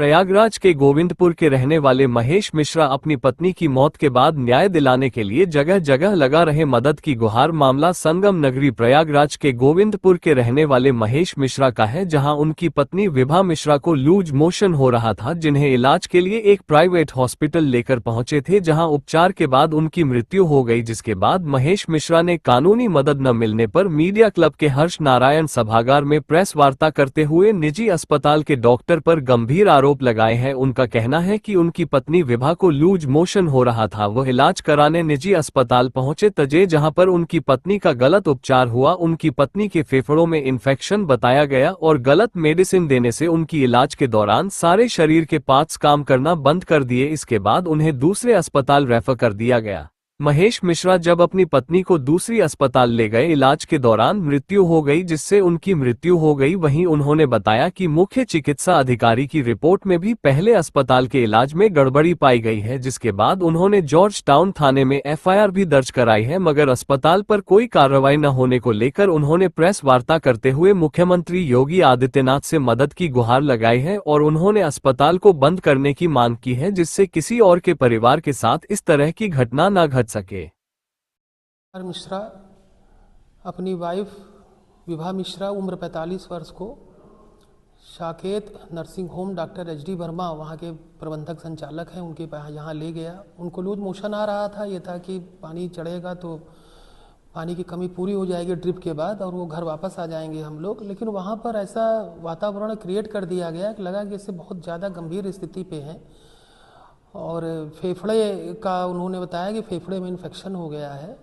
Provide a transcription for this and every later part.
प्रयागराज के गोविंदपुर के रहने वाले महेश मिश्रा अपनी पत्नी की मौत के बाद न्याय दिलाने के लिए जगह जगह लगा रहे मदद की गुहार। मामला संगम नगरी प्रयागराज के गोविंदपुर के रहने वाले महेश मिश्रा का है, जहां उनकी पत्नी विभा मिश्रा को लूज मोशन हो रहा था, जिन्हें इलाज के लिए एक प्राइवेट हॉस्पिटल लेकर पहुंचे थे, जहां उपचार के बाद उनकी मृत्यु हो गई। जिसके बाद महेश मिश्रा ने कानूनी मदद न मिलने पर मीडिया क्लब के हर्ष नारायण सभागार में प्रेस वार्ता करते हुए निजी अस्पताल के डॉक्टर पर गंभीर आरोप लगाए हैं। उनका कहना है कि उनकी पत्नी विभा को लूज मोशन हो रहा था, वह इलाज कराने निजी अस्पताल पहुंचे तजे, जहां पर उनकी पत्नी का गलत उपचार हुआ। उनकी पत्नी के फेफड़ों में इन्फेक्शन बताया गया और गलत मेडिसिन देने से उनकी इलाज के दौरान सारे शरीर के पार्ट्स काम करना बंद कर दिए। इसके बाद उन्हें दूसरे अस्पताल रेफर कर दिया गया। महेश मिश्रा जब अपनी पत्नी को दूसरी अस्पताल ले गए, इलाज के दौरान मृत्यु हो गई, जिससे उनकी मृत्यु हो गई। वहीं उन्होंने बताया कि मुख्य चिकित्सा अधिकारी की रिपोर्ट में भी पहले अस्पताल के इलाज में गड़बड़ी पाई गई है, जिसके बाद उन्होंने जॉर्ज टाउन थाने में एफआईआर भी दर्ज कराई है, मगर अस्पताल पर कोई कार्रवाई न होने को लेकर उन्होंने प्रेस वार्ता करते हुए मुख्यमंत्री योगी आदित्यनाथ से मदद की गुहार लगाई है और उन्होंने अस्पताल को बंद करने की मांग की है, जिससे किसी और के परिवार के साथ इस तरह की घटना न घट सके। मिश्रा अपनी वाइफ विभा मिश्रा उम्र 45 वर्ष को Saket nursing home doctor HD Verma वहाँ के प्रबंधक संचालक हैं, उनके यहाँ ले गया। उनको लूज मोशन आ रहा था, ये था कि पानी चढ़ेगा तो पानी की कमी पूरी हो जाएगी ड्रिप के बाद और वो घर वापस आ जाएंगे हम लोग। लेकिन वहाँ पर ऐसा वातावरण क्रिएट कर दिया गया कि लगा कि इससे बहुत ज़्यादा गंभीर स्थिति पे हैं और फेफड़े का उन्होंने बताया कि फेफड़े में इन्फेक्शन हो गया है।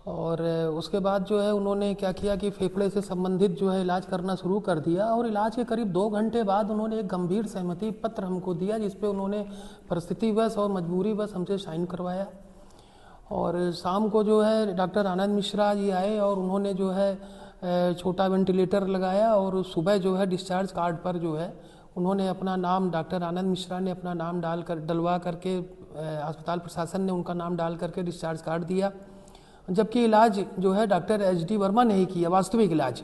और उसके बाद जो है उन्होंने क्या किया कि फेफड़े से संबंधित जो है इलाज करना शुरू कर दिया और इलाज के करीब 2 घंटे बाद उन्होंने एक गंभीर सहमति पत्र हमको दिया, जिसपे उन्होंने परिस्थितिवश और मजबूरीवश हमसे साइन करवाया। और शाम को जो है डॉक्टर आनंद मिश्रा जी आए और उन्होंने जो है छोटा वेंटिलेटर लगाया और सुबह जो है डिस्चार्ज कार्ड पर जो है उन्होंने अपना नाम, डॉक्टर आनंद मिश्रा ने अपना नाम डलवा करके अस्पताल प्रशासन ने उनका नाम डाल करके डिस्चार्ज कार्ड दिया, जबकि इलाज जो है डॉक्टर एचडी वर्मा ने ही किया, वास्तविक इलाज।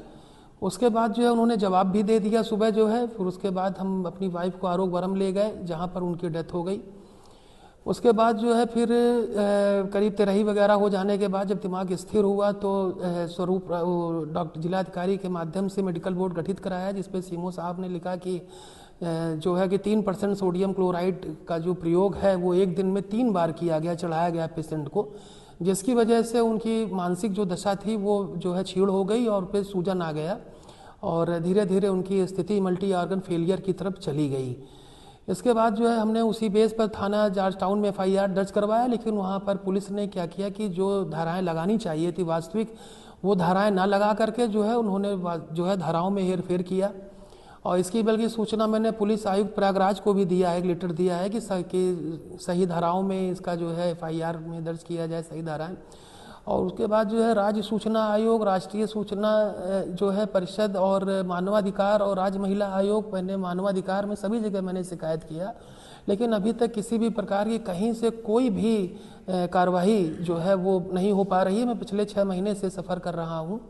उसके बाद जो है उन्होंने जवाब भी दे दिया सुबह जो है। फिर उसके बाद हम अपनी वाइफ को आरोग्यवरम ले गए, जहाँ पर उनकी डेथ हो गई। उसके बाद जो है फिर करीब तिरही वगैरह हो जाने के बाद जब दिमाग स्थिर हुआ तो स्वरूप डॉक्टर जिलाधिकारी के माध्यम से मेडिकल बोर्ड गठित कराया, जिसपे सीएमओ साहब ने लिखा कि जो है कि 3% सोडियम क्लोराइड का जो प्रयोग है वो एक दिन में 3 बार किया गया, चढ़ाया गया पेशेंट को, जिसकी वजह से उनकी मानसिक जो दशा थी वो जो है छीड़ हो गई और फिर सूजन आ गया और धीरे धीरे उनकी स्थिति मल्टी ऑर्गन फेलियर की तरफ चली गई। इसके बाद जो है हमने उसी बेस पर थाना जॉर्ज टाउन में एफआईआर दर्ज करवाया, लेकिन वहाँ पर पुलिस ने क्या किया कि जो धाराएं लगानी चाहिए थी वास्तविक, वो धाराएं ना लगा करके जो है उन्होंने जो है धाराओं में हेरफेर किया। और इसकी बल्कि सूचना मैंने पुलिस आयुक्त प्रयागराज को भी दिया है, एक लेटर दिया है कि सही धाराओं में इसका जो है एफआईआर में दर्ज किया जाए, सही धाराएं। और उसके बाद जो है राज्य सूचना आयोग, राष्ट्रीय सूचना जो है परिषद और मानवाधिकार और राज्य महिला आयोग, मैंने मानवाधिकार में सभी जगह मैंने शिकायत किया, लेकिन अभी तक किसी भी प्रकार की कहीं से कोई भी कार्रवाई जो है वो नहीं हो पा रही है। मैं पिछले 6 महीने से सफ़र कर रहा हूँ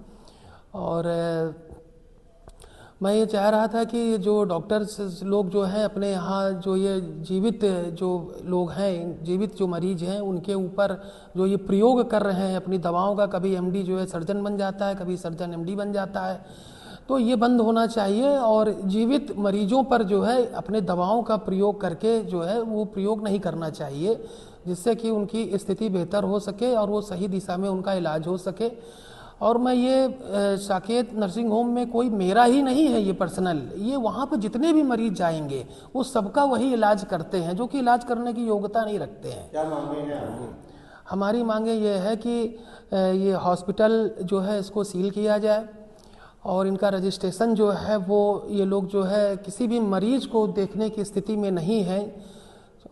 और मैं ये चाह रहा था कि जो डॉक्टर्स लोग जो हैं अपने यहाँ, जो ये जीवित जो लोग हैं, जीवित जो मरीज हैं, उनके ऊपर जो ये प्रयोग कर रहे हैं अपनी दवाओं का, कभी एमडी जो है सर्जन बन जाता है, कभी सर्जन एमडी बन जाता है, तो ये बंद होना चाहिए और जीवित मरीजों पर जो है अपने दवाओं का प्रयोग करके जो है वो प्रयोग नहीं करना चाहिए, जिससे कि उनकी स्थिति बेहतर हो सके और वो सही दिशा में उनका इलाज हो सके। और मैं ये साकेत नर्सिंग होम में कोई मेरा ही नहीं है ये पर्सनल, ये वहाँ पर जितने भी मरीज जाएंगे वो सबका वही इलाज करते हैं जो कि इलाज करने की योग्यता नहीं रखते हैं। क्या मांगे हैं आपकी? हमारी मांगे ये है कि ये हॉस्पिटल जो है इसको सील किया जाए और इनका रजिस्ट्रेशन जो है वो, ये लोग जो है किसी भी मरीज को देखने की स्थिति में नहीं है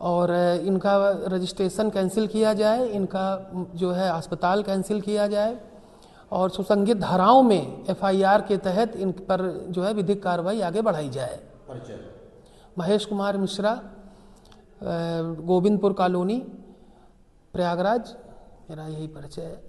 और इनका रजिस्ट्रेशन कैंसिल किया जाए, इनका जो है अस्पताल कैंसिल किया जाए और सुसंगत धाराओं में एफआईआर के तहत इन पर जो है विधिक कार्रवाई आगे बढ़ाई जाए। महेश कुमार मिश्रा, गोविंदपुर कॉलोनी, प्रयागराज, मेरा यही परिचय है।